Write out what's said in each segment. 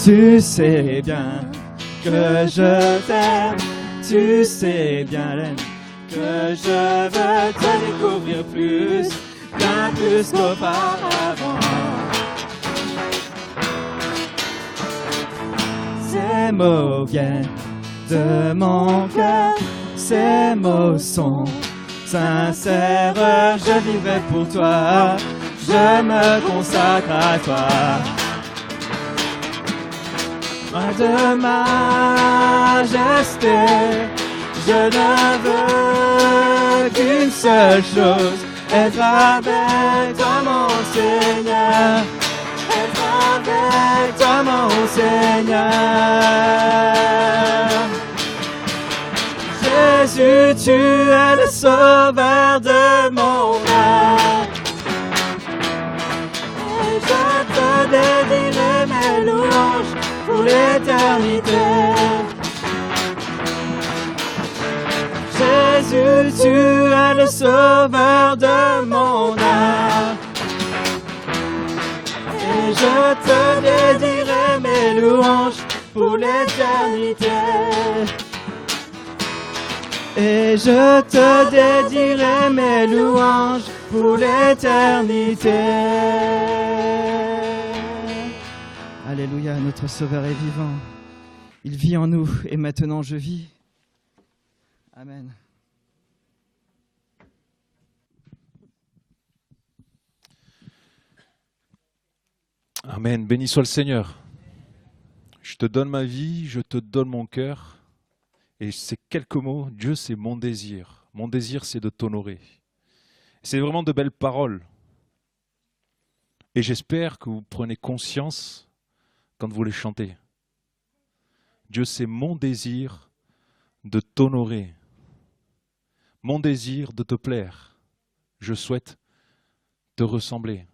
Tu sais bien que je t'aime, tu sais bien que je veux te découvrir plus, bien plus qu'auparavant. Ces mots viennent de mon cœur, ces mots sont sincères, je vivrai pour toi, je me consacre à toi. De majesté, je ne veux qu'une seule chose, être avec toi mon Seigneur, être avec toi mon Seigneur. Jésus, tu es le sauveur de mon âme, et je te dédierai mes louanges pour l'éternité. Jésus, tu es le sauveur de mon âme, et je te dédierai mes louanges pour l'éternité. Et je te dédierai mes louanges pour l'éternité. Alléluia, notre Sauveur est vivant. Il vit en nous et maintenant je vis. Amen. Amen. Béni soit le Seigneur. Je te donne ma vie, je te donne mon cœur. Et ces quelques mots, Dieu, c'est mon désir. Mon désir, c'est de t'honorer. C'est vraiment de belles paroles. Et j'espère que vous prenez conscience quand vous les chantez. Dieu, c'est mon désir de t'honorer. Mon désir de te plaire. Je souhaite te ressembler.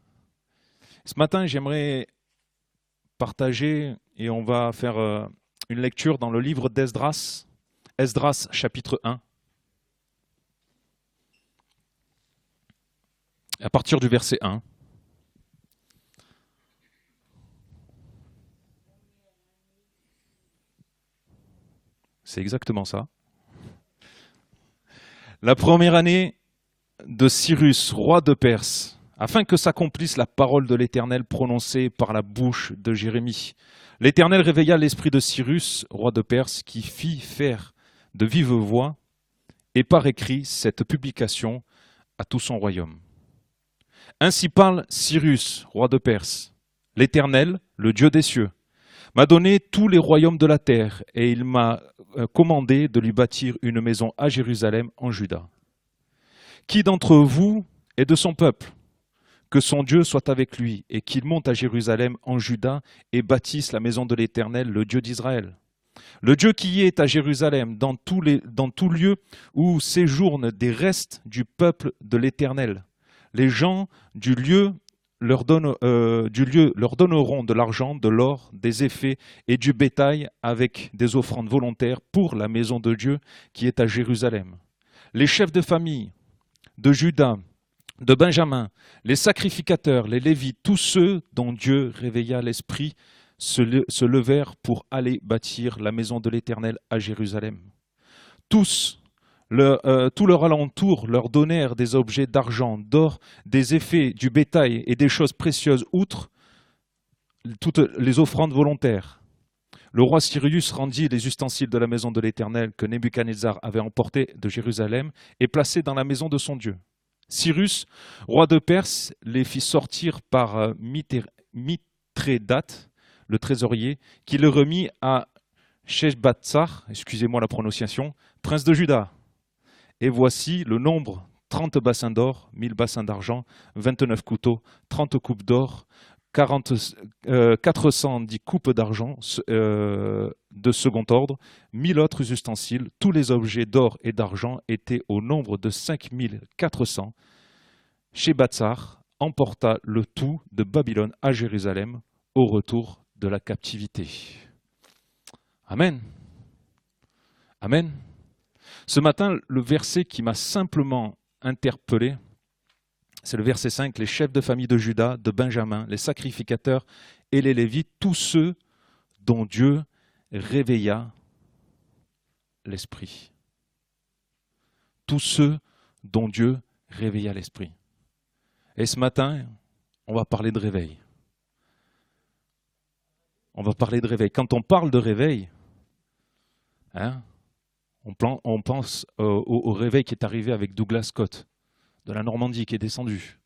Ce matin, j'aimerais partager, et on va faire une lecture dans le livre d'Esdras, Esdras chapitre 1. À partir du verset 1. C'est exactement ça. La première année de Cyrus, roi de Perse, afin que s'accomplisse la parole de l'Éternel prononcée par la bouche de Jérémie. L'Éternel réveilla l'esprit de Cyrus, roi de Perse, qui fit faire de vive voix et par écrit cette publication à tout son royaume. Ainsi parle Cyrus, roi de Perse. L'Éternel, le Dieu des cieux, m'a donné tous les royaumes de la terre et il m'a commandé de lui bâtir une maison à Jérusalem en Juda. Qui d'entre vous est de son peuple? Que son Dieu soit avec lui et qu'il monte à Jérusalem en Juda et bâtisse la maison de l'Éternel, le Dieu d'Israël. Le Dieu qui est à Jérusalem, dans tout lieu où séjournent des restes du peuple de l'Éternel. Les gens du lieu leur donneront de l'argent, de l'or, des effets et du bétail avec des offrandes volontaires pour la maison de Dieu qui est à Jérusalem. Les chefs de famille de Juda, de Benjamin, les sacrificateurs, les Lévites, tous ceux dont Dieu réveilla l'esprit, se levèrent pour aller bâtir la maison de l'Éternel à Jérusalem. Tout leur alentour leur donnèrent des objets d'argent, d'or, des effets, du bétail et des choses précieuses, outre toutes les offrandes volontaires. Le roi Cyrus rendit les ustensiles de la maison de l'Éternel que Nebuchadnezzar avait emportés de Jérusalem et placés dans la maison de son Dieu. Cyrus, roi de Perse, les fit sortir par Mithrédate, le trésorier, qui le remit à Sheshbatsar, excusez-moi la prononciation, prince de Juda. Et voici le nombre, 30 bassins d'or, 1000 bassins d'argent, 29 couteaux, 30 coupes d'or, 410 coupes d'argent de second ordre, 1000 autres ustensiles. Tous les objets d'or et d'argent étaient au nombre de 5400. Sheshbatsar emporta le tout de Babylone à Jérusalem au retour de la captivité. Amen. Amen. Ce matin, le verset qui m'a simplement interpellé, c'est le verset 5, les chefs de famille de Juda, de Benjamin, les sacrificateurs et les Lévites, tous ceux dont Dieu réveilla l'esprit. Tous ceux dont Dieu réveilla l'esprit. Et ce matin, on va parler de réveil. On va parler de réveil. Quand on parle de réveil, hein, on pense au réveil qui est arrivé avec Douglas Scott, de la Normandie, qui est descendu.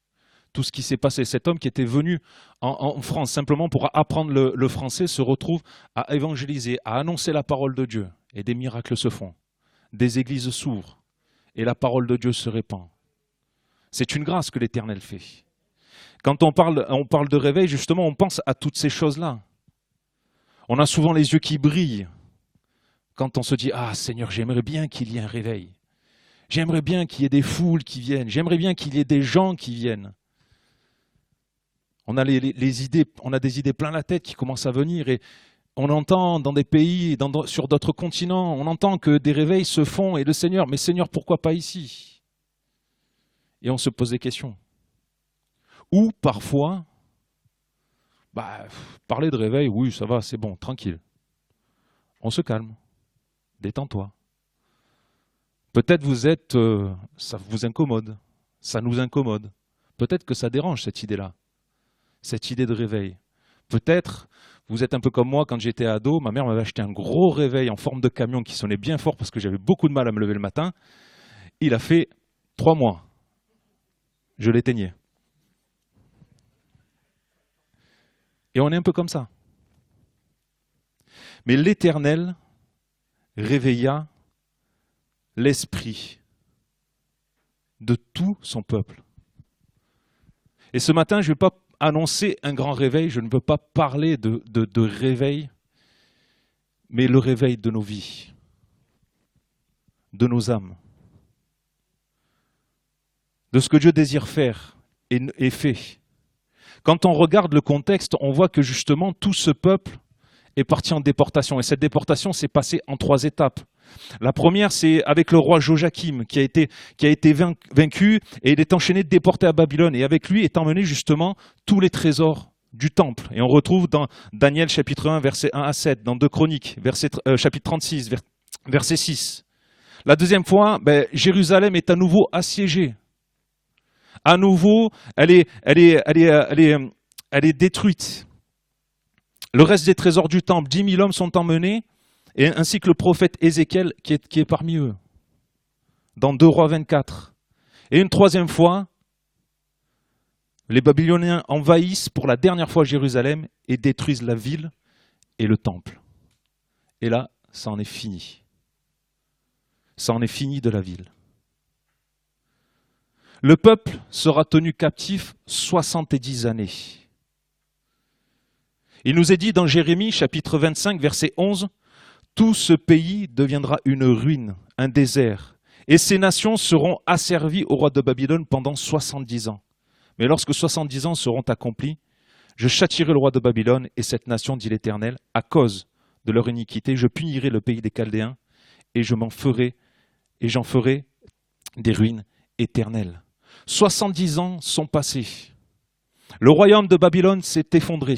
Tout ce qui s'est passé. Cet homme qui était venu en France simplement pour apprendre le français se retrouve à évangéliser, à annoncer la parole de Dieu. Et des miracles se font. Des églises s'ouvrent. Et la parole de Dieu se répand. C'est une grâce que l'Éternel fait. Quand on parle de réveil, justement, on pense à toutes ces choses-là. On a souvent les yeux qui brillent quand on se dit « Ah Seigneur, j'aimerais bien qu'il y ait un réveil. J'aimerais bien qu'il y ait des foules qui viennent. J'aimerais bien qu'il y ait des gens qui viennent. » On a les idées, on a des idées plein la tête qui commencent à venir et on entend dans des pays, sur d'autres continents, on entend que des réveils se font et le Seigneur, mais Seigneur, pourquoi pas ici? Et on se pose des questions. Ou parfois, parler de réveil, oui, ça va, c'est bon, tranquille. On se calme, détends-toi. Peut-être ça vous incommode, ça nous incommode. Peut-être que ça dérange cette idée-là, cette idée de réveil. Peut-être, vous êtes un peu comme moi, quand j'étais ado, ma mère m'avait acheté un gros réveil en forme de camion qui sonnait bien fort parce que j'avais beaucoup de mal à me lever le matin. Il a fait 3 mois. Je l'éteignais. Et on est un peu comme ça. Mais l'Éternel réveilla l'esprit de tout son peuple. Et ce matin, je ne vais pas annoncer un grand réveil, je ne veux pas parler de réveil, mais le réveil de nos vies, de nos âmes, de ce que Dieu désire faire et fait. Quand on regarde le contexte, on voit que justement tout ce peuple est parti en déportation. Et cette déportation s'est passée en 3 étapes. La première, c'est avec le roi Joachim qui a été vaincu et il est enchaîné, déporté à Babylone. Et avec lui est emmené justement tous les trésors du temple. Et on retrouve dans Daniel chapitre 1, versets 1 à 7, dans 2 Chroniques, chapitre 36, verset 6. La deuxième fois, Jérusalem est à nouveau assiégée. À nouveau, elle est détruite. Le reste des trésors du temple, 10 000 hommes sont emmenés, et ainsi que le prophète Ézéchiel qui est parmi eux, dans 2 Rois 24. Et une troisième fois, les Babyloniens envahissent pour la dernière fois Jérusalem et détruisent la ville et le temple. Et là, ça en est fini. Ça en est fini de la ville. Le peuple sera tenu captif 70 années. Il nous est dit dans Jérémie, chapitre 25, verset 11, « Tout ce pays deviendra une ruine, un désert, et ces nations seront asservies au roi de Babylone pendant 70 ans. Mais lorsque 70 ans seront accomplis, je châtierai le roi de Babylone et cette nation, dit l'Éternel, à cause de leur iniquité, je punirai le pays des Chaldéens, et j'en ferai des ruines éternelles. » 70 ans sont passés. Le royaume de Babylone s'est effondré.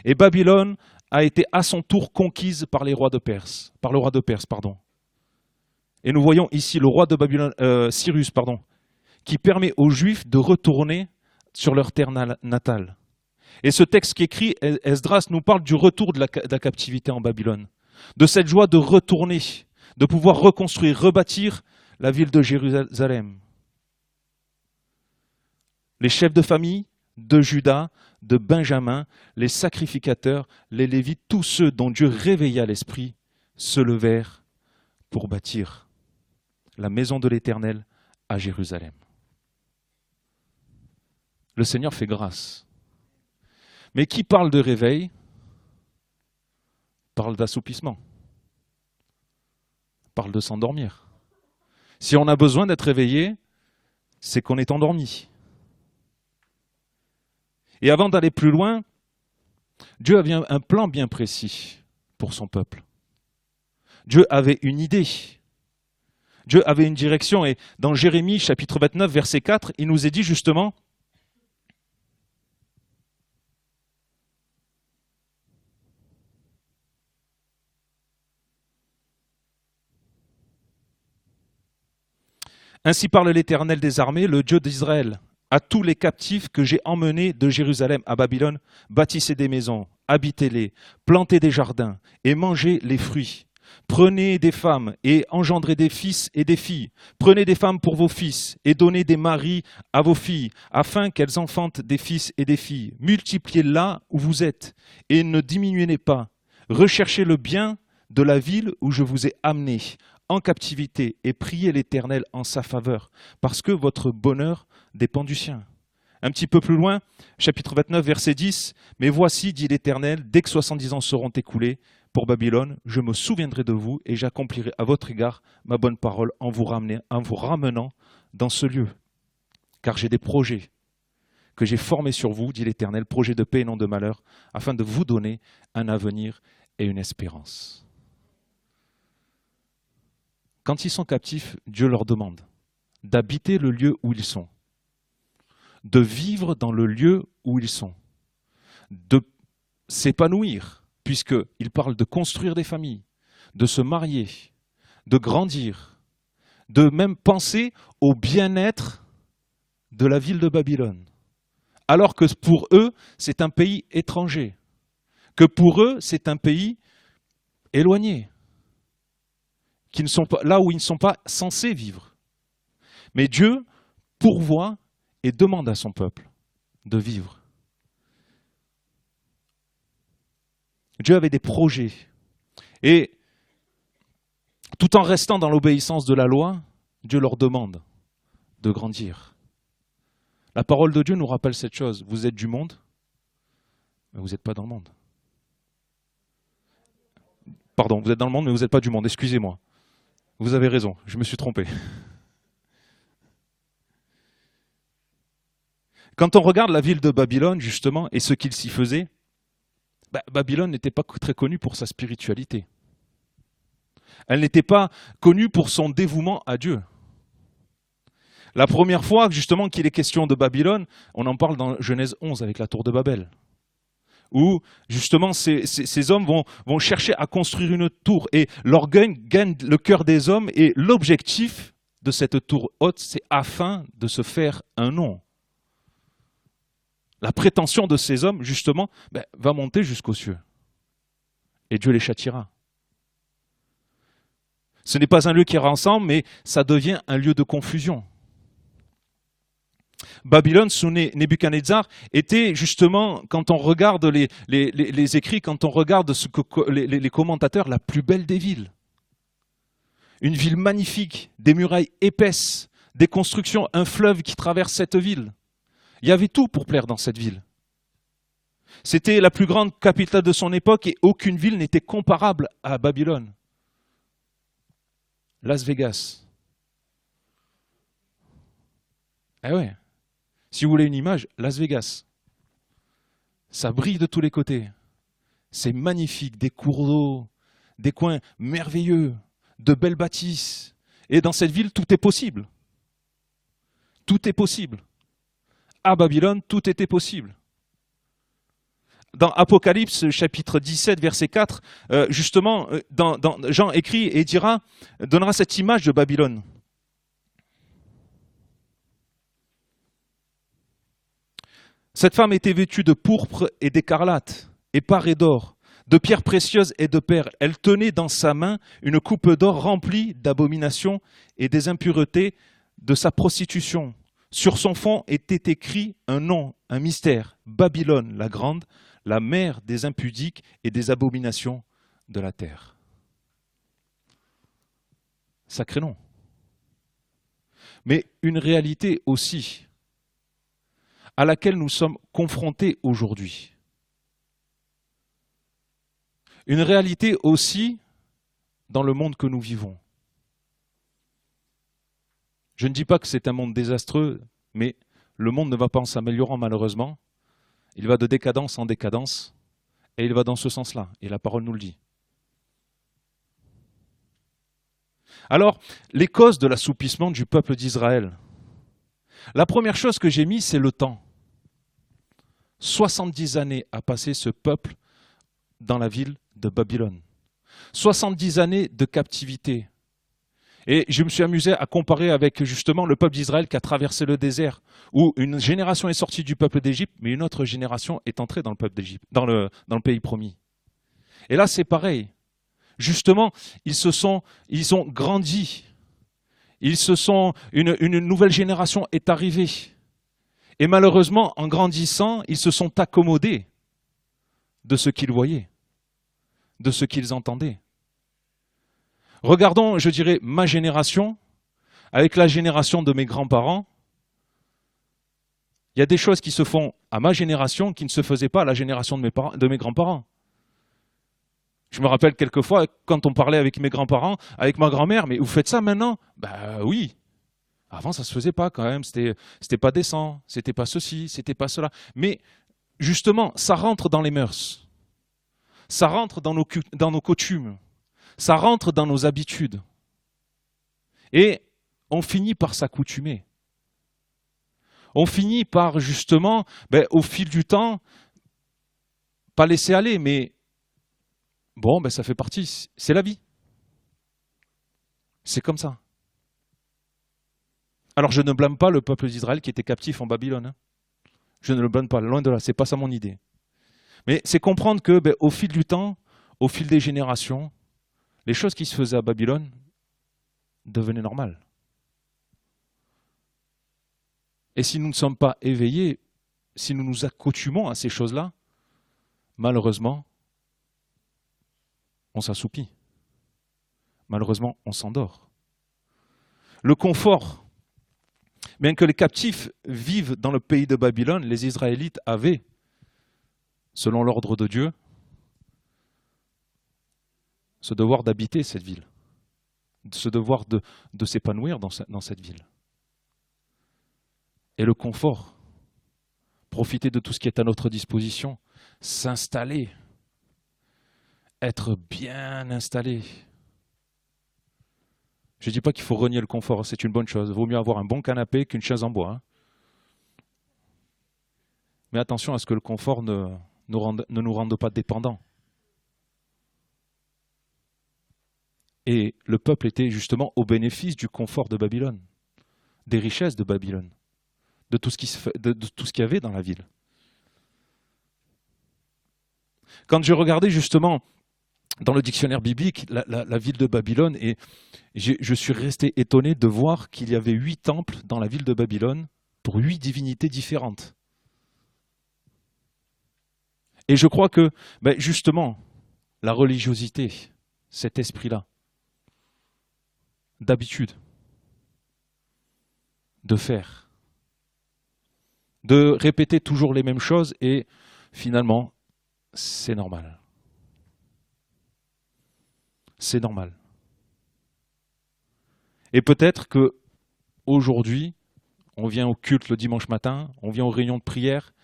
Et Babylone a été à son tour conquise par le roi de Perse. Et nous voyons ici le roi de Babylone, Cyrus, qui permet aux Juifs de retourner sur leur terre natale. Et ce texte qui écrit, Esdras nous parle du retour de la captivité en Babylone. De cette joie de retourner, de pouvoir reconstruire, rebâtir la ville de Jérusalem. Les chefs de famille de Juda, de Benjamin, les sacrificateurs, les Lévites, tous ceux dont Dieu réveilla l'esprit, se levèrent pour bâtir la maison de l'Éternel à Jérusalem. Le Seigneur fait grâce. Mais qui parle de réveil parle d'assoupissement, parle de s'endormir. Si on a besoin d'être réveillé, c'est qu'on est endormi. Et avant d'aller plus loin, Dieu avait un plan bien précis pour son peuple. Dieu avait une idée. Dieu avait une direction. Et dans Jérémie, chapitre 29, verset 4, il nous est dit justement, Ainsi parle l'Éternel des armées, le Dieu d'Israël. À tous les captifs que j'ai emmenés de Jérusalem à Babylone, bâtissez des maisons, habitez-les, plantez des jardins et mangez les fruits. Prenez des femmes et engendrez des fils et des filles. Prenez des femmes pour vos fils et donnez des maris à vos filles, afin qu'elles enfantent des fils et des filles. Multipliez là où vous êtes et ne diminuez pas. Recherchez le bien de la ville où je vous ai amenés en captivité et priez l'Éternel en sa faveur, parce que votre bonheur dépend du sien. Un petit peu plus loin, chapitre 29, verset 10, « Mais voici, dit l'Éternel, dès que 70 ans seront écoulés pour Babylone, je me souviendrai de vous et j'accomplirai à votre égard ma bonne parole en vous ramenant dans ce lieu. Car j'ai des projets que j'ai formés sur vous, dit l'Éternel, projets de paix et non de malheur, afin de vous donner un avenir et une espérance. » Quand ils sont captifs, Dieu leur demande d'habiter le lieu où ils sont, de vivre dans le lieu où ils sont, de s'épanouir, puisqu'il parle de construire des familles, de se marier, de grandir, de même penser au bien-être de la ville de Babylone. Alors que pour eux, c'est un pays étranger, que pour eux, c'est un pays éloigné, qui ne sont pas, là où ils ne sont pas censés vivre. Mais Dieu pourvoit et demande à son peuple de vivre. Dieu avait des projets. Et tout en restant dans l'obéissance de la loi, Dieu leur demande de grandir. La parole de Dieu nous rappelle cette chose. Vous êtes du monde, mais vous n'êtes pas dans le monde. Pardon, vous êtes dans le monde, mais vous n'êtes pas du monde. Excusez-moi. Vous avez raison, je me suis trompé. Quand on regarde la ville de Babylone, justement, et ce qu'il s'y faisait, Babylone n'était pas très connue pour sa spiritualité. Elle n'était pas connue pour son dévouement à Dieu. La première fois, justement, qu'il est question de Babylone, on en parle dans Genèse 11 avec la tour de Babel, où, justement, ces hommes vont chercher à construire une tour, et l'orgueil gagne le cœur des hommes, et l'objectif de cette tour haute, c'est afin de se faire un nom. La prétention de ces hommes, justement, va monter jusqu'aux cieux. Et Dieu les châtiera. Ce n'est pas un lieu qui rassemble, mais ça devient un lieu de confusion. Babylone, sous Nebuchadnezzar, était justement, quand on regarde les écrits, quand on regarde les commentateurs, la plus belle des villes. Une ville magnifique, des murailles épaisses, des constructions, un fleuve qui traverse cette ville. Il y avait tout pour plaire dans cette ville. C'était la plus grande capitale de son époque et aucune ville n'était comparable à Babylone. Las Vegas. Eh ouais. Si vous voulez une image, Las Vegas. Ça brille de tous les côtés. C'est magnifique, des cours d'eau, des coins merveilleux, de belles bâtisses. Et dans cette ville, tout est possible. Tout est possible. À Babylone, tout était possible. Dans Apocalypse, chapitre 17, verset 4, justement, Jean écrit et donnera cette image de Babylone. Cette femme était vêtue de pourpre et d'écarlate, et parée d'or, de pierres précieuses et de perles. Elle tenait dans sa main une coupe d'or remplie d'abominations et des impuretés de sa prostitution. Sur son fond était écrit un nom, un mystère, Babylone la grande, la mère des impudiques et des abominations de la terre. Sacré nom. Mais une réalité aussi à laquelle nous sommes confrontés aujourd'hui. Une réalité aussi dans le monde que nous vivons. Je ne dis pas que c'est un monde désastreux, mais le monde ne va pas en s'améliorant malheureusement. Il va de décadence en décadence, et il va dans ce sens-là, et la parole nous le dit. Alors, les causes de l'assoupissement du peuple d'Israël. La première chose que j'ai mis, c'est le temps. 70 années a passé ce peuple dans la ville de Babylone. 70 années de captivité. Et je me suis amusé à comparer avec justement le peuple d'Israël qui a traversé le désert, où une génération est sortie du peuple d'Égypte, mais une autre génération est entrée dans le peuple d'Égypte, dans le pays promis. Et là, c'est pareil. Justement, ils ont grandi. Une nouvelle génération est arrivée. Et malheureusement, en grandissant, ils se sont accommodés de ce qu'ils voyaient, de ce qu'ils entendaient. Regardons, je dirais, ma génération, avec la génération de mes grands-parents. Il y a des choses qui se font à ma génération qui ne se faisaient pas à la génération de mes grands-parents. Je me rappelle quelquefois, quand on parlait avec mes grands-parents, avec ma grand-mère, mais vous faites ça maintenant? Ben oui. Avant, ça ne se faisait pas quand même. C'était pas décent, c'était pas ceci, c'était pas cela. Mais justement, ça rentre dans les mœurs. Ça rentre dans nos coutumes. Ça rentre dans nos habitudes. Et on finit par s'accoutumer. On finit par justement, au fil du temps, pas laisser aller, mais bon, ça fait partie, c'est la vie. C'est comme ça. Alors je ne blâme pas le peuple d'Israël qui était captif en Babylone. Hein. Je ne le blâme pas, loin de là, c'est pas ça mon idée. Mais c'est comprendre que au fil du temps, au fil des générations, les choses qui se faisaient à Babylone devenaient normales. Et si nous ne sommes pas éveillés, si nous nous accoutumons à ces choses-là, malheureusement, on s'assoupit. Malheureusement, on s'endort. Le confort, bien que les captifs vivent dans le pays de Babylone, les Israélites avaient, selon l'ordre de Dieu, ce devoir d'habiter cette ville, ce devoir de s'épanouir dans cette ville. Et le confort, profiter de tout ce qui est à notre disposition, s'installer, être bien installé. Je ne dis pas qu'il faut renier le confort, c'est une bonne chose. Il vaut mieux avoir un bon canapé qu'une chaise en bois. Hein. Mais attention à ce que le confort ne nous rende pas dépendants. Et le peuple était justement au bénéfice du confort de Babylone, des richesses de Babylone, de tout ce qu'il y avait dans la ville. Quand je regardais justement dans le dictionnaire biblique la ville de Babylone, et je suis resté étonné de voir qu'il y avait 8 temples dans la ville de Babylone pour 8 divinités différentes. Et je crois que justement la religiosité, cet esprit-là, d'habitude, de faire, de répéter toujours les mêmes choses, et finalement, c'est normal. C'est normal. Et peut-être que aujourd'hui, on vient au culte le dimanche matin, on vient aux réunions de prière,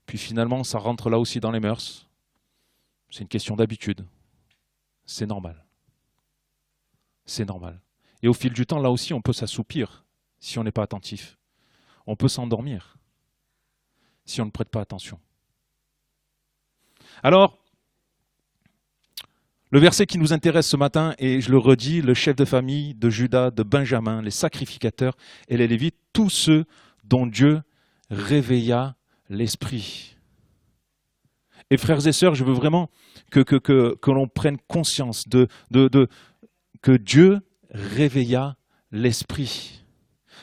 puis finalement, ça rentre là aussi dans les mœurs. C'est une question d'habitude. C'est normal. C'est normal. Et au fil du temps, là aussi, on peut s'assoupir si on n'est pas attentif. On peut s'endormir si on ne prête pas attention. Alors, le verset qui nous intéresse ce matin, et je le redis, le chef de famille de Juda, de Benjamin, les sacrificateurs et les Lévites, tous ceux dont Dieu réveilla l'esprit. Et frères et sœurs, je veux vraiment que l'on prenne conscience que Dieu réveilla l'esprit.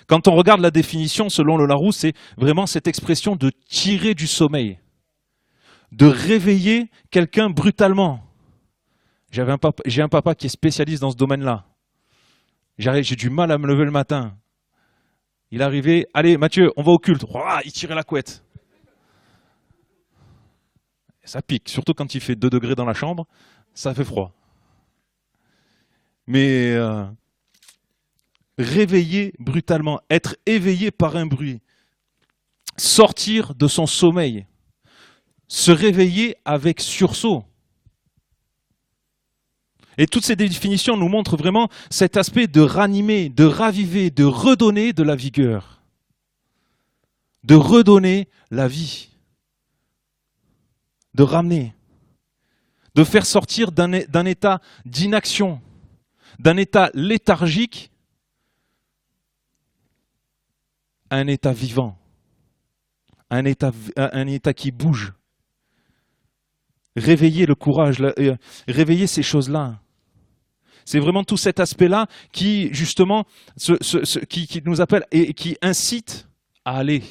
Quand on regarde la définition selon le Larousse, c'est vraiment cette expression de tirer du sommeil, de réveiller quelqu'un brutalement. J'ai un papa qui est spécialiste dans ce domaine-là. J'ai du mal à me lever le matin. Il arrivait, allez Mathieu, on va au culte. Il tirait la couette. Ça pique, surtout quand il fait 2 degrés dans la chambre, ça fait froid. Mais réveiller brutalement, être éveillé par un bruit, sortir de son sommeil, se réveiller avec sursaut. Et toutes ces définitions nous montrent vraiment cet aspect de ranimer, de raviver, de redonner de la vigueur, de redonner la vie, de ramener, de faire sortir d'un état d'inaction, d'un état léthargique un état vivant, un état qui bouge. Réveiller le courage, réveiller ces choses-là. C'est vraiment tout cet aspect-là qui, justement, qui nous appelle et qui incite à aller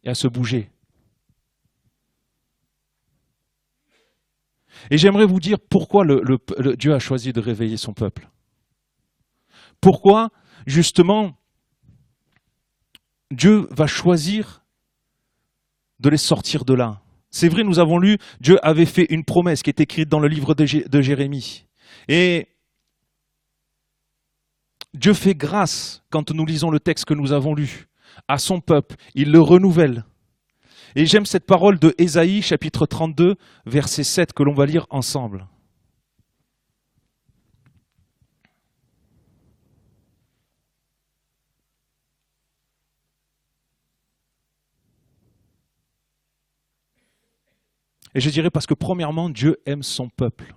et à se bouger. Et j'aimerais vous dire pourquoi Dieu a choisi de réveiller son peuple. Pourquoi, justement, Dieu va choisir de les sortir de là. C'est vrai, nous avons lu, Dieu avait fait une promesse qui est écrite dans le livre de Jérémie. Et Dieu fait grâce, quand nous lisons le texte que nous avons lu, à son peuple. Il le renouvelle. Et j'aime cette parole de Ésaïe, chapitre 32, verset 7, que l'on va lire ensemble. Et je dirais parce que premièrement, Dieu aime son peuple.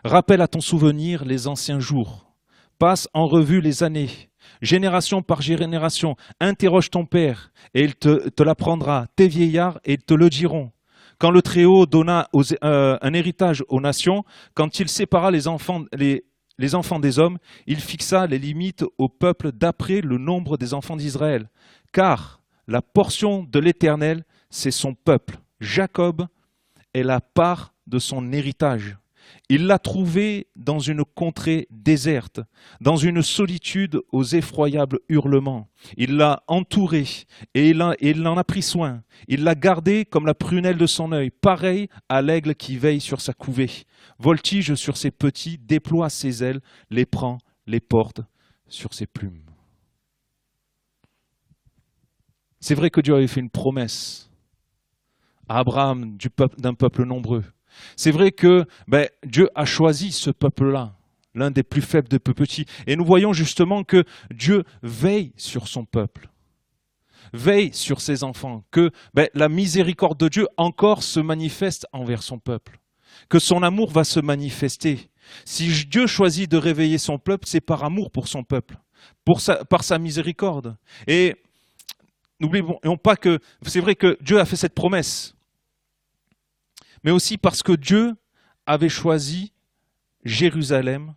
Rappelle à ton souvenir les anciens jours. Passe en revue les années. Génération par génération, interroge ton père et il te l'apprendra. Tes vieillards et ils te le diront. Quand le Très-Haut donna un héritage aux nations, quand il sépara les enfants des hommes, il fixa les limites au peuple d'après le nombre des enfants d'Israël. Car la portion de l'Éternel, c'est son peuple. Jacob est la part de son héritage. Il l'a trouvé dans une contrée déserte, dans une solitude aux effroyables hurlements. Il l'a entouré et il en a pris soin. Il l'a gardé comme la prunelle de son œil, pareil à l'aigle qui veille sur sa couvée. Voltige sur ses petits, déploie ses ailes, les prend, les porte sur ses plumes. C'est vrai que Dieu avait fait une promesse à Abraham d'un peuple nombreux. C'est vrai que Dieu a choisi ce peuple-là, l'un des plus faibles des plus petits. Et nous voyons justement que Dieu veille sur son peuple, veille sur ses enfants, que la miséricorde de Dieu encore se manifeste envers son peuple, que son amour va se manifester. Si Dieu choisit de réveiller son peuple, c'est par amour pour son peuple, par sa miséricorde. Et n'oublions pas que c'est vrai que Dieu a fait cette promesse, mais aussi parce que Dieu avait choisi Jérusalem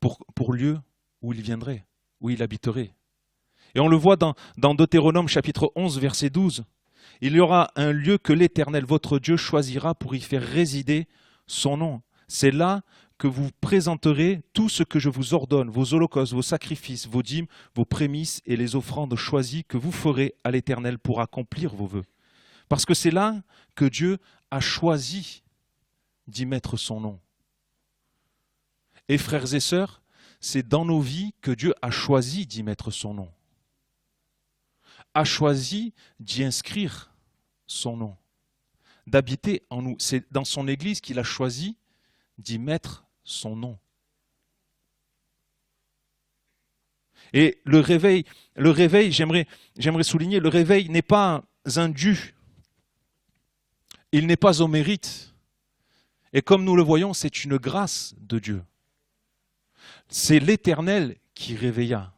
pour lieu où il viendrait, où il habiterait. Et on le voit dans Deutéronome chapitre 11, verset 12. Il y aura un lieu que l'Éternel, votre Dieu, choisira pour y faire résider son nom. C'est là que vous présenterez tout ce que je vous ordonne, vos holocaustes, vos sacrifices, vos dîmes, vos prémices et les offrandes choisies que vous ferez à l'Éternel pour accomplir vos vœux. Parce que c'est là que Dieu a choisi d'y mettre son nom. Et frères et sœurs, c'est dans nos vies que Dieu a choisi d'y mettre son nom. A choisi d'y inscrire son nom, d'habiter en nous. C'est dans son Église qu'il a choisi d'y mettre son nom. Et le réveil, j'aimerais souligner, le réveil n'est pas un dû. Il n'est pas au mérite. Et comme nous le voyons, c'est une grâce de Dieu. C'est l'Éternel qui réveilla.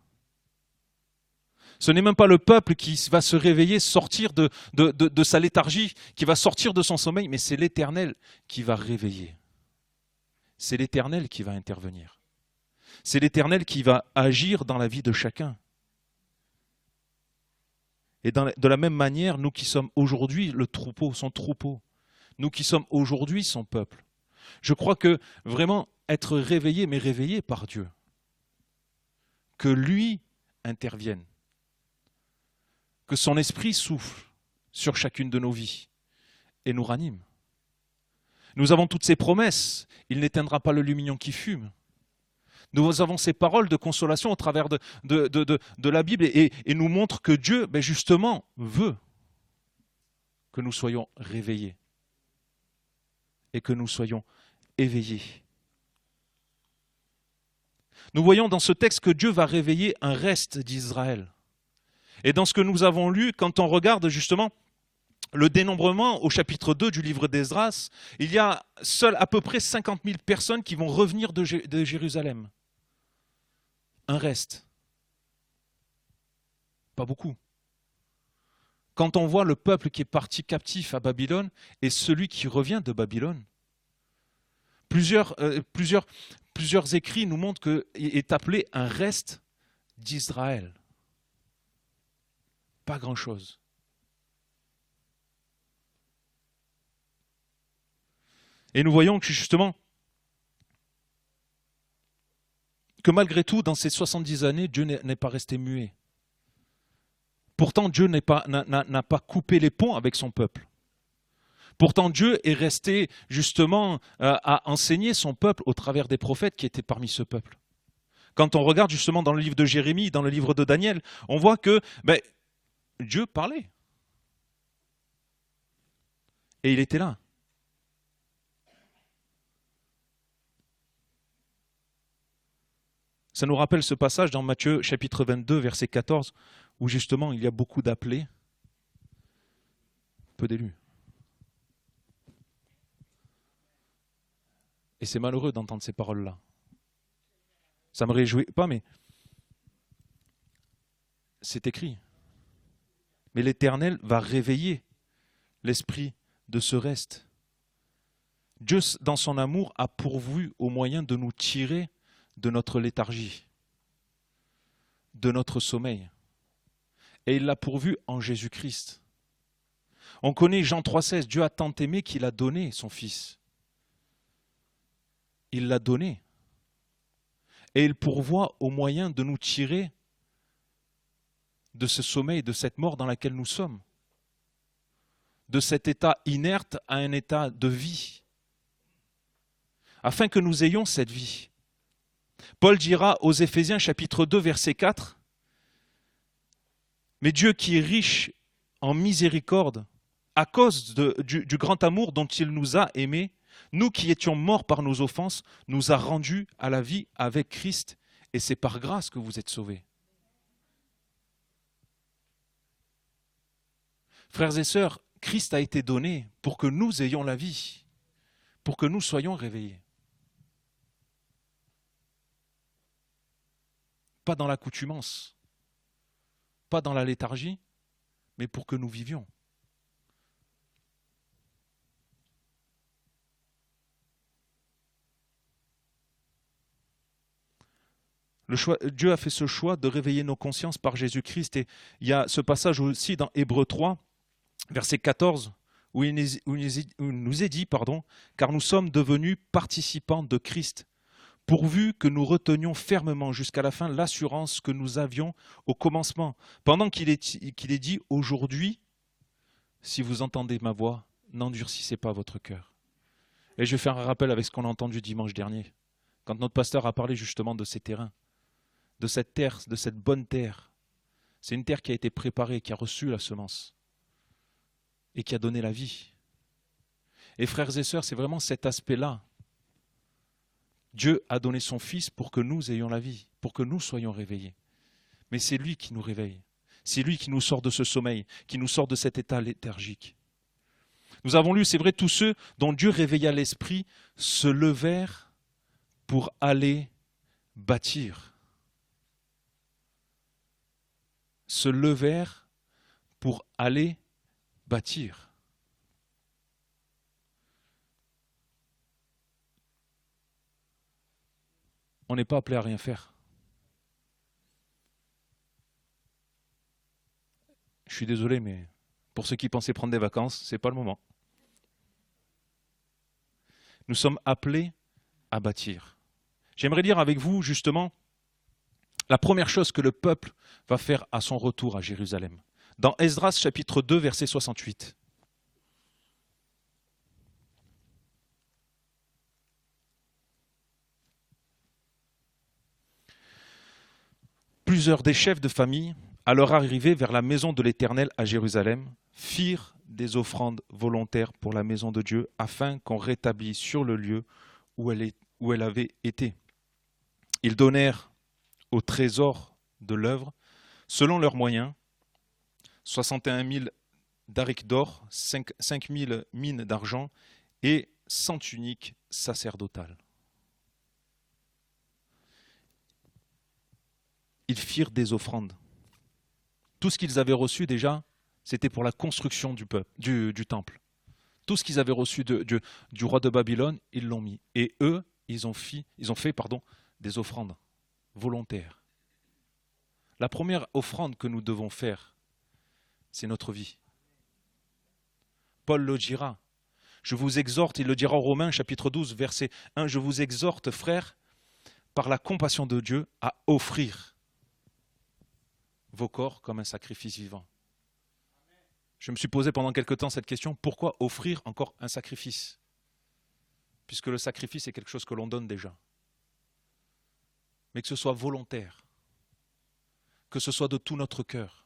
Ce n'est même pas le peuple qui va se réveiller, sortir de sa léthargie, qui va sortir de son sommeil, mais c'est l'Éternel qui va réveiller. C'est l'Éternel qui va intervenir. C'est l'Éternel qui va agir dans la vie de chacun. Et de la même manière, nous qui sommes aujourd'hui le troupeau, son troupeau, nous qui sommes aujourd'hui son peuple, je crois que vraiment être réveillé, mais réveillé par Dieu, que lui intervienne, que son esprit souffle sur chacune de nos vies et nous ranime. Nous avons toutes ces promesses, il n'éteindra pas le lumignon qui fume. Nous avons ces paroles de consolation au travers de la Bible et nous montre que Dieu, justement, veut que nous soyons réveillés et que nous soyons éveillés. Nous voyons dans ce texte que Dieu va réveiller un reste d'Israël. Et dans ce que nous avons lu, quand on regarde justement le dénombrement au chapitre 2 du livre d'Esdras, il y a seul à peu près 50 000 personnes qui vont revenir de Jérusalem. Un reste. Pas beaucoup. Quand on voit le peuple qui est parti captif à Babylone et celui qui revient de Babylone, plusieurs écrits nous montrent qu'il est appelé un reste d'Israël. Pas grand-chose. Et nous voyons que justement, que malgré tout, dans ces 70 années, Dieu n'est pas resté muet. Pourtant, Dieu n'a pas coupé les ponts avec son peuple. Pourtant, Dieu est resté justement à enseigner son peuple au travers des prophètes qui étaient parmi ce peuple. Quand on regarde justement dans le livre de Jérémie, dans le livre de Daniel, on voit que Dieu parlait. Et il était là. Ça nous rappelle ce passage dans Matthieu chapitre 22, verset 14, où justement il y a beaucoup d'appelés, peu d'élus. Et c'est malheureux d'entendre ces paroles-là. Ça me réjouit pas, mais c'est écrit. Mais l'Éternel va réveiller l'esprit de ce reste. Dieu, dans son amour, a pourvu au moyen de nous tirer de notre léthargie, de notre sommeil. Et il l'a pourvu en Jésus-Christ. On connaît Jean 3,16, Dieu a tant aimé qu'il a donné son Fils. Il l'a donné. Et il pourvoit au moyen de nous tirer de ce sommeil, de cette mort dans laquelle nous sommes. De cet état inerte à un état de vie. Afin que nous ayons cette vie. Paul dira aux Éphésiens chapitre 2 verset 4, « Mais Dieu qui est riche en miséricorde, à cause du grand amour dont il nous a aimés, nous qui étions morts par nos offenses, nous a rendus à la vie avec Christ, et c'est par grâce que vous êtes sauvés. » Frères et sœurs, Christ a été donné pour que nous ayons la vie, pour que nous soyons réveillés. Pas dans l'accoutumance, pas dans la léthargie, mais pour que nous vivions. Dieu a fait ce choix de réveiller nos consciences par Jésus-Christ. Et il y a ce passage aussi dans Hébreux 3, verset 14, où il nous est dit, car nous sommes devenus participants de Christ, pourvu que nous retenions fermement jusqu'à la fin l'assurance que nous avions au commencement. Pendant qu'il est dit, aujourd'hui, si vous entendez ma voix, n'endurcissez pas votre cœur. Et je vais faire un rappel avec ce qu'on a entendu dimanche dernier, quand notre pasteur a parlé justement de ces terrains, de cette terre, de cette bonne terre. C'est une terre qui a été préparée, qui a reçu la semence et qui a donné la vie. Et frères et sœurs, c'est vraiment cet aspect-là. Dieu a donné son Fils pour que nous ayons la vie, pour que nous soyons réveillés. Mais c'est lui qui nous réveille. C'est lui qui nous sort de ce sommeil, qui nous sort de cet état léthargique. Nous avons lu, c'est vrai, tous ceux dont Dieu réveilla l'esprit se levèrent pour aller bâtir. Se levèrent pour aller bâtir. On n'est pas appelé à rien faire. Je suis désolé, mais pour ceux qui pensaient prendre des vacances, ce n'est pas le moment. Nous sommes appelés à bâtir. J'aimerais lire avec vous, justement, la première chose que le peuple va faire à son retour à Jérusalem. Dans Esdras, chapitre 2, verset 68. Plusieurs des chefs de famille, à leur arrivée vers la maison de l'Éternel à Jérusalem, firent des offrandes volontaires pour la maison de Dieu, afin qu'on rétablît sur le lieu où elle avait été. Ils donnèrent au trésor de l'œuvre, selon leurs moyens, 61 000 darics d'or, 5 000 mines d'argent et 100 tuniques sacerdotales. Ils firent des offrandes Tout ce qu'ils avaient reçu déjà, c'était pour la construction du temple. Tout ce qu'ils avaient reçu du roi de Babylone, ils l'ont mis. Et eux, ils ont fait des offrandes volontaires. La première offrande que nous devons faire, c'est notre vie. Paul le dira. Je vous exhorte, il le dira aux Romains, chapitre 12, verset 1, je vous exhorte, frères, par la compassion de Dieu, à offrir vos corps comme un sacrifice vivant. Je me suis posé pendant quelque temps cette question, pourquoi offrir encore un sacrifice? Puisque le sacrifice est quelque chose que l'on donne déjà. Mais que ce soit volontaire, que ce soit de tout notre cœur.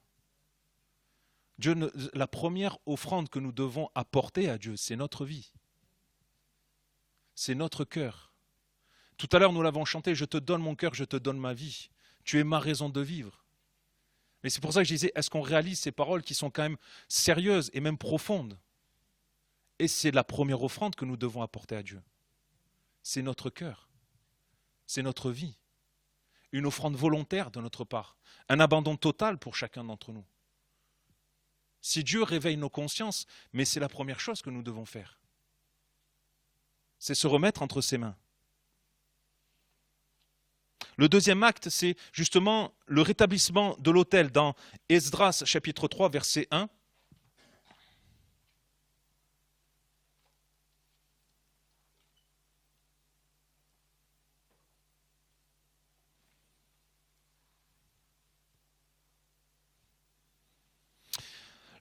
La première offrande que nous devons apporter à Dieu, c'est notre vie. C'est notre cœur. Tout à l'heure, nous l'avons chanté, je te donne mon cœur, je te donne ma vie. Tu es ma raison de vivre. Mais c'est pour ça que je disais, est-ce qu'on réalise ces paroles qui sont quand même sérieuses et même profondes? Et c'est la première offrande que nous devons apporter à Dieu. C'est notre cœur. C'est notre vie. Une offrande volontaire de notre part. Un abandon total pour chacun d'entre nous. Si Dieu réveille nos consciences, mais c'est la première chose que nous devons faire. C'est se remettre entre ses mains. Le deuxième acte, c'est justement le rétablissement de l'autel dans Esdras chapitre 3, verset 1.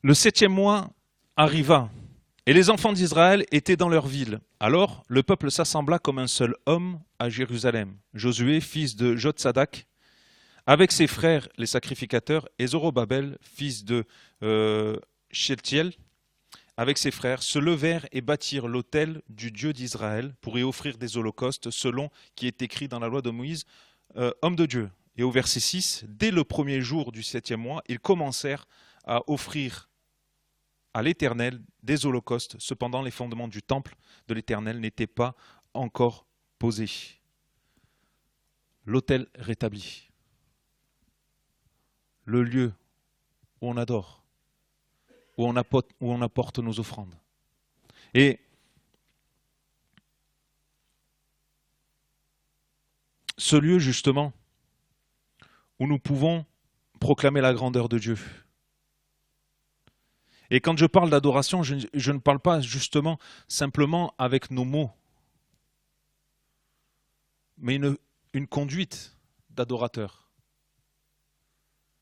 Le 7e mois arriva, et les enfants d'Israël étaient dans leur ville. Alors le peuple s'assembla comme un seul homme à Jérusalem. Josué, fils de Jotsadak, avec ses frères les sacrificateurs, et Zorobabel, fils de Shealtiel, avec ses frères, se levèrent et bâtirent l'autel du Dieu d'Israël pour y offrir des holocaustes selon qui est écrit dans la loi de Moïse, homme de Dieu. Et au verset 6, dès le premier jour du 7e mois, ils commencèrent à offrir à l'Éternel des holocaustes. Cependant, les fondements du temple de l'Éternel n'étaient pas encore posés. L'autel rétabli. Le lieu où on adore, où on apporte nos offrandes. Et ce lieu, justement, où nous pouvons proclamer la grandeur de Dieu. Et quand je parle d'adoration, je ne parle pas justement simplement avec nos mots, mais une conduite d'adorateur.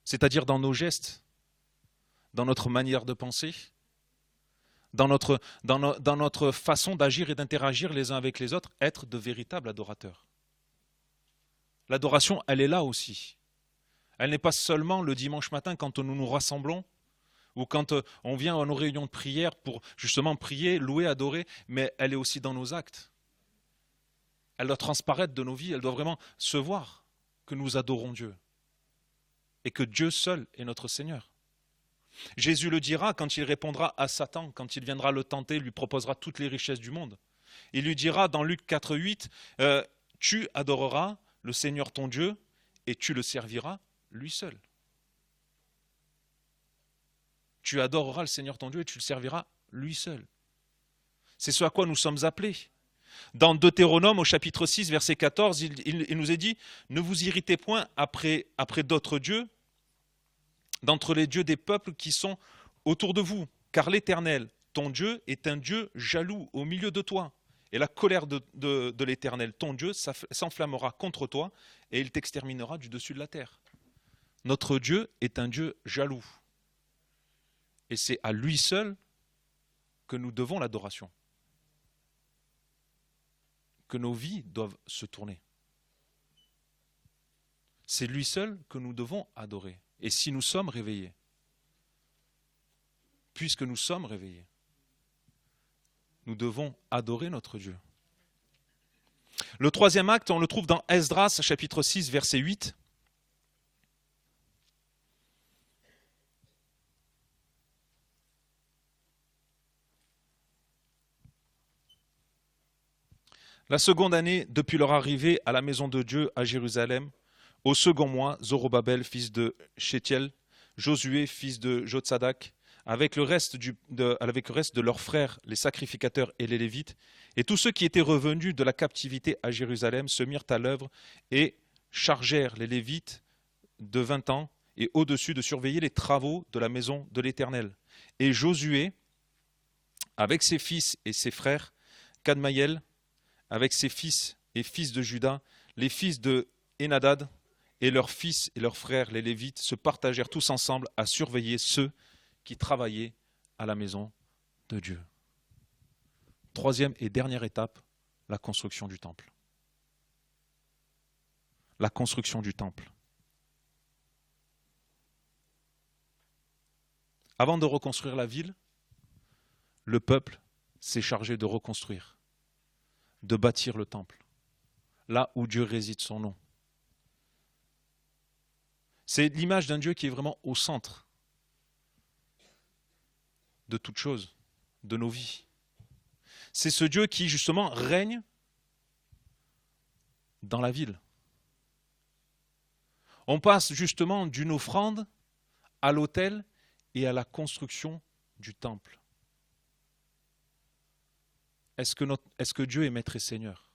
C'est-à-dire dans nos gestes, dans notre manière de penser, dans notre façon d'agir et d'interagir les uns avec les autres, être de véritables adorateurs. L'adoration, elle est là aussi. Elle n'est pas seulement le dimanche matin quand nous nous rassemblons, ou quand on vient à nos réunions de prière pour justement prier, louer, adorer, mais elle est aussi dans nos actes. Elle doit transparaître de nos vies, elle doit vraiment se voir que nous adorons Dieu et que Dieu seul est notre Seigneur. Jésus le dira quand il répondra à Satan, quand il viendra le tenter, lui proposera toutes les richesses du monde. Il lui dira dans Luc 4,8, tu adoreras le Seigneur ton Dieu et tu le serviras lui seul. Tu adoreras le Seigneur ton Dieu et tu le serviras lui seul. C'est ce à quoi nous sommes appelés. Dans Deutéronome, au chapitre 6, verset 14, il nous est dit « Ne vous irritez point après d'autres dieux, d'entre les dieux des peuples qui sont autour de vous, car l'Éternel, ton Dieu, est un Dieu jaloux au milieu de toi. Et la colère de l'Éternel, ton Dieu, s'enflammera contre toi et il t'exterminera du dessus de la terre. » Notre Dieu est un Dieu jaloux. Et c'est à lui seul que nous devons l'adoration. Que nos vies doivent se tourner. C'est lui seul que nous devons adorer. Et si nous sommes réveillés, puisque nous sommes réveillés, nous devons adorer notre Dieu. Le troisième acte, on le trouve dans Esdras, chapitre 6, verset 8. La seconde année, depuis leur arrivée à la maison de Dieu à Jérusalem, au second mois, Zorobabel, fils de Shealtiel, Josué, fils de Jotsadak, avec le reste de leurs frères, les sacrificateurs et les Lévites, et tous ceux qui étaient revenus de la captivité à Jérusalem se mirent à l'œuvre et chargèrent les Lévites de 20 ans et au-dessus de surveiller les travaux de la maison de l'Éternel. Et Josué, avec ses fils et ses frères, Cadmaïel, avec ses fils et fils de Juda, les fils de Enadad, et leurs fils et leurs frères, les Lévites, se partagèrent tous ensemble à surveiller ceux qui travaillaient à la maison de Dieu. Troisième et dernière étape, la construction du temple. La construction du temple. Avant de reconstruire la ville, le peuple s'est chargé de reconstruire, de bâtir le temple, là où Dieu réside son nom. C'est l'image d'un Dieu qui est vraiment au centre de toute chose, de nos vies. C'est ce Dieu qui, justement, règne dans la ville. On passe justement d'une offrande à l'autel et à la construction du temple. Est-ce que Dieu est maître et Seigneur?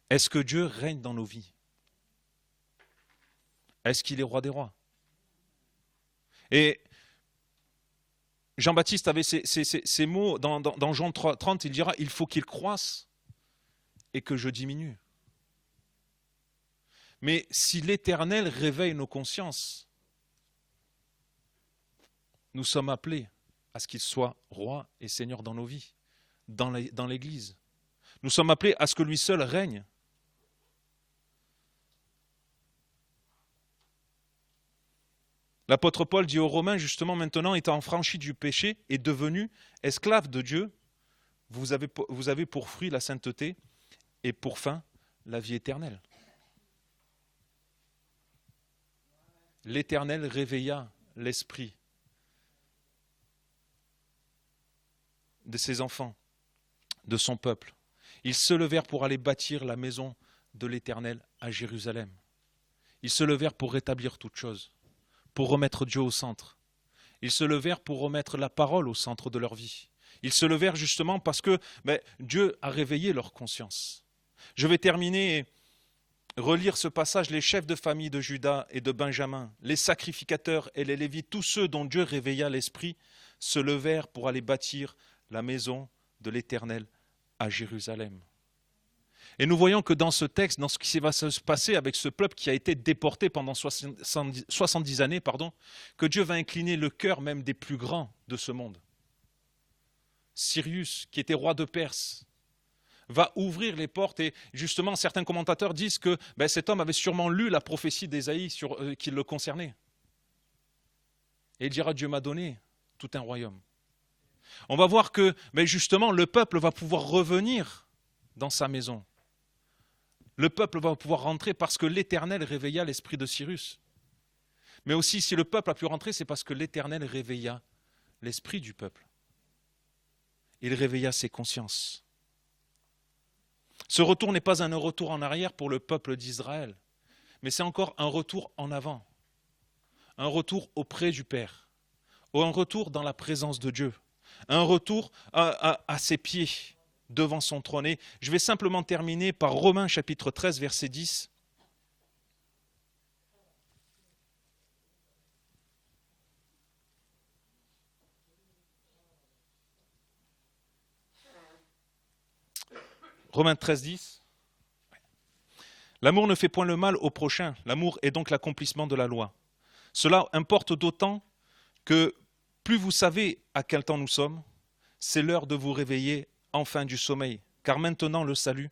Est-ce que Dieu règne dans nos vies? Est-ce qu'il est roi des rois? Et Jean-Baptiste avait ces mots dans Jean 30, il dira, il faut qu'il croisse et que je diminue. Mais si l'Éternel réveille nos consciences, nous sommes appelés à ce qu'il soit roi et Seigneur dans nos vies, dans l'Église. Nous sommes appelés à ce que lui seul règne. L'apôtre Paul dit aux Romains, justement, maintenant étant franchi du péché et devenu esclave de Dieu, vous avez pour fruit la sainteté et pour fin la vie éternelle. L'Éternel réveilla l'esprit de ses enfants, de son peuple. Ils se levèrent pour aller bâtir la maison de l'Éternel à Jérusalem. Ils se levèrent pour rétablir toutes choses, pour remettre Dieu au centre. Ils se levèrent pour remettre la parole au centre de leur vie. Ils se levèrent justement parce que Dieu a réveillé leur conscience. Je vais terminer et relire ce passage. Les chefs de famille de Juda et de Benjamin, les sacrificateurs et les Lévites, tous ceux dont Dieu réveilla l'esprit, se levèrent pour aller bâtir la maison de l'Éternel à Jérusalem. Et nous voyons que dans ce texte, dans ce qui va se passer avec ce peuple qui a été déporté pendant 70 années, que Dieu va incliner le cœur même des plus grands de ce monde. Cyrus, qui était roi de Perse, va ouvrir les portes et justement certains commentateurs disent que cet homme avait sûrement lu la prophétie d'Ésaïe qui le concernait. Et il dira, Dieu m'a donné tout un royaume. On va voir que justement le peuple va pouvoir revenir dans sa maison. Le peuple va pouvoir rentrer parce que l'Éternel réveilla l'esprit de Cyrus. Mais aussi, si le peuple a pu rentrer, c'est parce que l'Éternel réveilla l'esprit du peuple. Il réveilla ses consciences. Ce retour n'est pas un retour en arrière pour le peuple d'Israël, mais c'est encore un retour en avant. Un retour auprès du Père. Un retour dans la présence de Dieu. Un retour à ses pieds, devant son trône. Et je vais simplement terminer par Romains chapitre 13, verset 10. Romains 13, 10. L'amour ne fait point le mal au prochain. L'amour est donc l'accomplissement de la loi. Cela importe d'autant que plus vous savez à quel temps nous sommes, c'est l'heure de vous réveiller enfin du sommeil, car maintenant le salut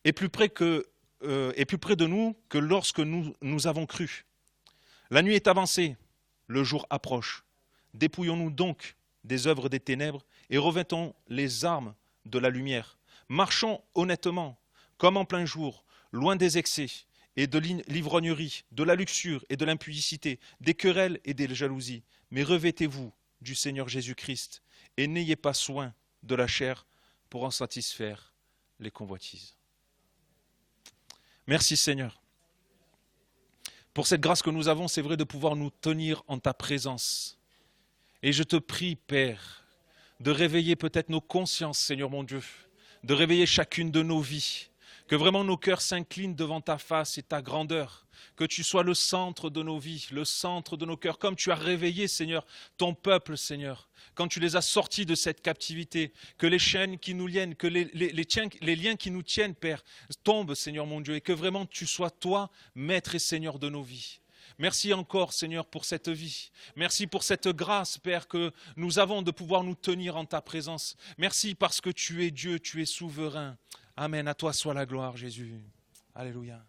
est plus près de nous que lorsque nous avons cru. La nuit est avancée, le jour approche. Dépouillons-nous donc des œuvres des ténèbres et revêtons les armes de la lumière. Marchons honnêtement, comme en plein jour, loin des excès et de l'ivrognerie, de la luxure et de l'impudicité, des querelles et des jalousies. Mais revêtez-vous du Seigneur Jésus-Christ et n'ayez pas soin de la chair pour en satisfaire les convoitises. Merci Seigneur. Pour cette grâce que nous avons, c'est vrai, de pouvoir nous tenir en ta présence. Et je te prie, Père, de réveiller peut-être nos consciences, Seigneur mon Dieu, de réveiller chacune de nos vies, que vraiment nos cœurs s'inclinent devant ta face et ta grandeur, que tu sois le centre de nos vies, le centre de nos cœurs, comme tu as réveillé, Seigneur, ton peuple, Seigneur, quand tu les as sortis de cette captivité, que les chaînes qui nous liennent, que les liens qui nous tiennent, Père, tombent, Seigneur mon Dieu, et que vraiment tu sois toi, Maître et Seigneur de nos vies. Merci encore, Seigneur, pour cette vie. Merci pour cette grâce, Père, que nous avons de pouvoir nous tenir en ta présence. Merci parce que tu es Dieu, tu es souverain. Amen. À toi soit la gloire, Jésus. Alléluia.